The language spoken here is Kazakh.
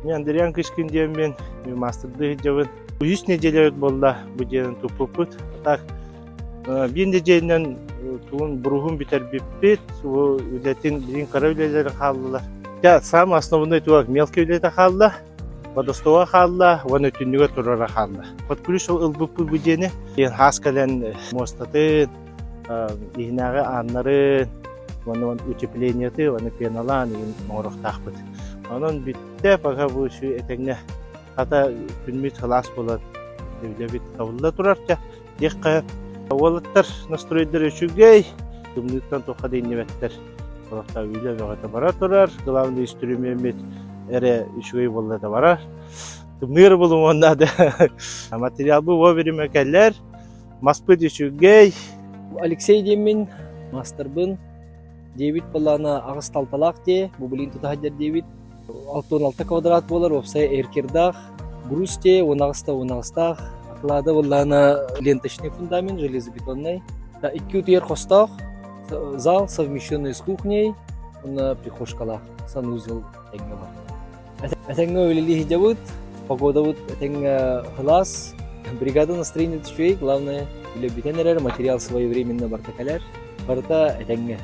Мен дырян кышкын мен мастырды жабын. 3 неделя болла бу жерин тупупут. Так bir necelden tuğun buruhun biter bipit, o ületin birin kara üleleri kaldılar. Ya sam основной tuğak mелкий ülete kaldı, водостова kaldı, onu ötünlüğe turara kaldı. Подключил ылбыппы бүдені, хаскален мостатын, ихнағы аннарын, onu утепленияты, onu пеналан, морух тақпыт. Onun bitti, пока bu şu etengine, hatta günmüt хылас болан, devlet tavırla turarca, dekka Олаттар настройдер өчүгей, кымныктан тоқа дейін небеттер. Олақта үйлі вағата бара тұрар, главный инструмент әрі үшгей болды да бара. Кымныр болу оннады. Материал бұл вовремя кәлер, маспыд үшгей. Алексей демин, мастербын, Дэвид балана ағыз талталақ де, бұбылин тұтағадер Дэвид. 6-16 квадрат болар, опсай эркердақ, брус де, 10-ағыстақ. Лада воллана ленточный фундамент, железобетонный. 2 утер хостах, зал совмещенный с кухней, на прихожкала, санузел теңгала. Теңга өлелі хидявыт, погода вот теңга хлас, бригада настроение тшуй, главное любитель материал своевременно бартакалер, барта теңга.